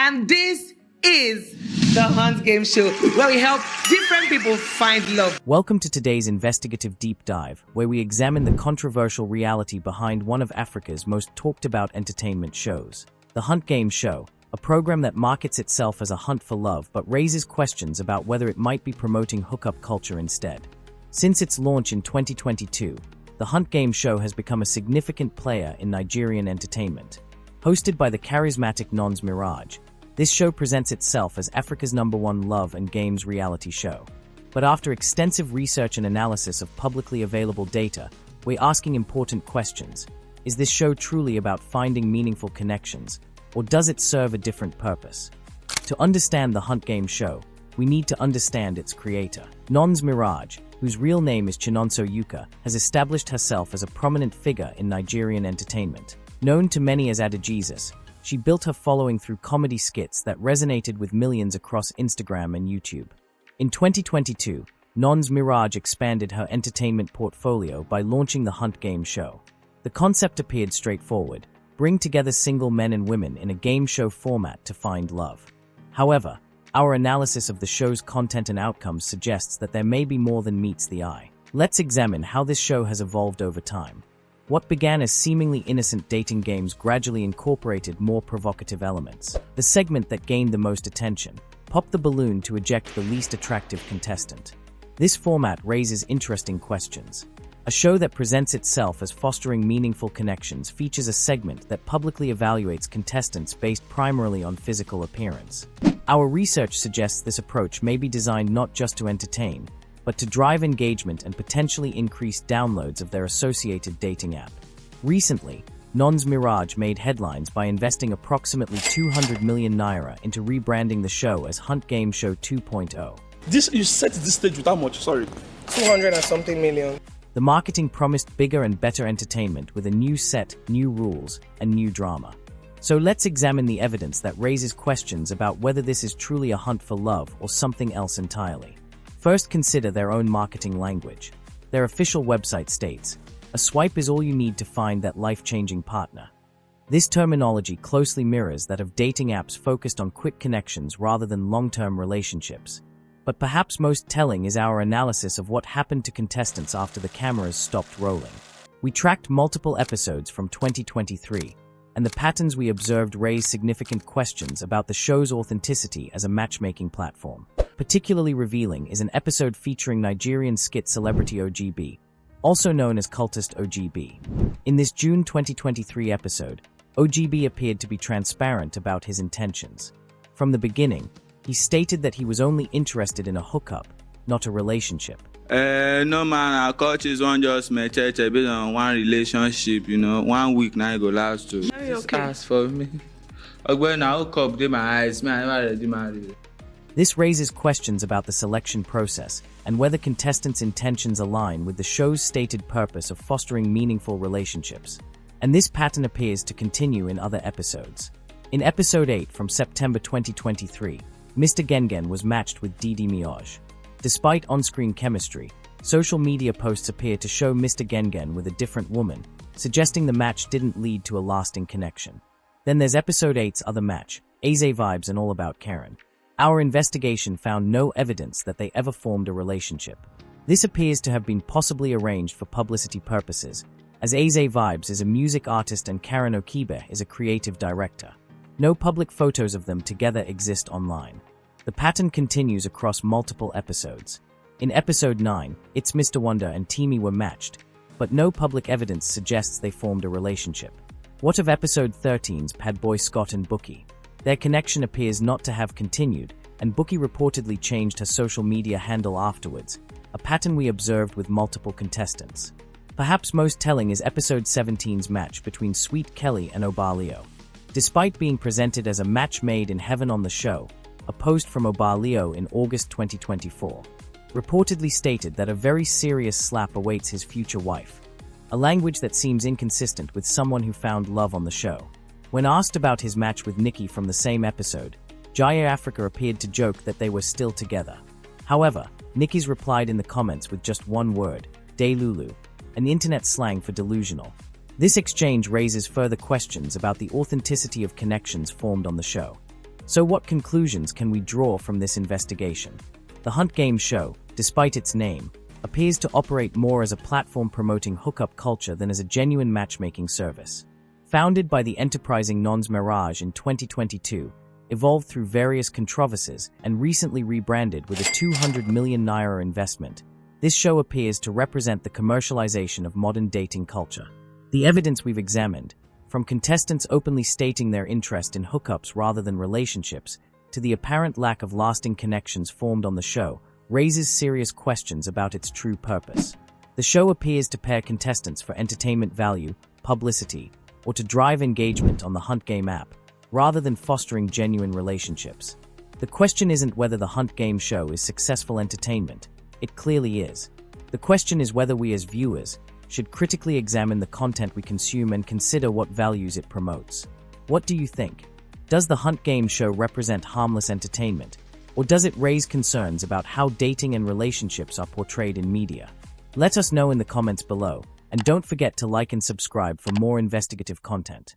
And this is the Hunt Game Show, where we help different people find love. Welcome to today's investigative deep dive, where we examine the controversial reality behind one of Africa's most talked about entertainment shows, the Hunt Game Show, a program that markets itself as a hunt for love but raises questions about whether it might be promoting hookup culture instead. Since its launch in 2022, the Hunt Game Show has become a significant player in Nigerian entertainment. Hosted by the charismatic Nons Miraj, this show presents itself as Africa's #1 love and games reality show. But after extensive research and analysis of publicly available data, we're asking important questions. Is this show truly about finding meaningful connections, or does it serve a different purpose? To understand the Hunt Game Show, we need to understand its creator. Nons Miraj, whose real name is Chinonso Yuka, has established herself as a prominent figure in Nigerian entertainment. Known to many as Adajesus, she built her following through comedy skits that resonated with millions across Instagram and YouTube. In 2022, Nons Miraj expanded her entertainment portfolio by launching the Hunt Game Show. The concept appeared straightforward: bring together single men and women in a game show format to find love. However, our analysis of the show's content and outcomes suggests that there may be more than meets the eye. Let's examine how this show has evolved over time. What began as seemingly innocent dating games gradually incorporated more provocative elements. The segment that gained the most attention: pop the balloon to eject the least attractive contestant. This format raises interesting questions. A show that presents itself as fostering meaningful connections features a segment that publicly evaluates contestants based primarily on physical appearance. Our research suggests this approach may be designed not just to entertain, but to drive engagement and potentially increase downloads of their associated dating app. Recently, Nons Miraj made headlines by investing approximately 200 million naira into rebranding the show as Hunt Game Show 2.0. You set this stage with how much? Sorry. 200 and something million. The marketing promised bigger and better entertainment with a new set, new rules, and new drama. So let's examine the evidence that raises questions about whether this is truly a hunt for love or something else entirely. First, consider their own marketing language. Their official website states, "A swipe is all you need to find that life-changing partner." This terminology closely mirrors that of dating apps focused on quick connections rather than long-term relationships. But perhaps most telling is our analysis of what happened to contestants after the cameras stopped rolling. We tracked multiple episodes from 2023, and the patterns we observed raised significant questions about the show's authenticity as a matchmaking platform. Particularly revealing is an episode featuring Nigerian skit celebrity OGB, also known as cultist OGB. In this June 2023 episode, OGB appeared to be transparent about his intentions. From the beginning, he stated that he was only interested in a hookup, not a relationship. No man, our coaches won't just make church based on one relationship, 1 week now it go last to. Just ask for me. When I hook up, my eyes, man, I never ready married. This raises questions about the selection process and whether contestants' intentions align with the show's stated purpose of fostering meaningful relationships. And this pattern appears to continue in other episodes. In episode 8 from September 2023, Mr. Gengen was matched with Didi Mioj. Despite on-screen chemistry, social media posts appear to show Mr. Gengen with a different woman, suggesting the match didn't lead to a lasting connection. Then there's episode 8's other match, Aze Vibes and All About Karen. Our investigation found no evidence that they ever formed a relationship. This appears to have been possibly arranged for publicity purposes, as Aze Vibes is a music artist and Karen Okibe is a creative director. No public photos of them together exist online. The pattern continues across multiple episodes. In episode 9, It's Mr. Wonder and Timi were matched, but no public evidence suggests they formed a relationship. What of episode 13's Padboy Scott and Bookie? Their connection appears not to have continued, and Bookie reportedly changed her social media handle afterwards, a pattern we observed with multiple contestants. Perhaps most telling is episode 17's match between Sweet Kelly and Obalio. Despite being presented as a match made in heaven on the show, a post from Obalio in August 2024 reportedly stated that a very serious slap awaits his future wife, a language that seems inconsistent with someone who found love on the show. When asked about his match with Nikki from the same episode, Jaya Africa appeared to joke that they were still together. However, Nikki's replied in the comments with just one word, Delulu, an internet slang for delusional. This exchange raises further questions about the authenticity of connections formed on the show. So what conclusions can we draw from this investigation? The Hunt Game Show, despite its name, appears to operate more as a platform promoting hookup culture than as a genuine matchmaking service. Founded by the enterprising nons Miraj in 2022, evolved through various controversies, and recently rebranded with a 200 million naira investment, this show appears to represent the commercialization of modern dating culture. The evidence we've examined, from contestants openly stating their interest in hookups rather than relationships, to the apparent lack of lasting connections formed on the show, raises serious questions about its true purpose. The show appears to pair contestants for entertainment value, publicity, or to drive engagement on the Hunt Game app, rather than fostering genuine relationships. The question isn't whether the Hunt Game Show is successful entertainment. It clearly is. The question is whether we as viewers should critically examine the content we consume and consider what values it promotes. What do you think? Does the Hunt Game Show represent harmless entertainment, or does it raise concerns about how dating and relationships are portrayed in media? Let us know in the comments below, and don't forget to like and subscribe for more investigative content.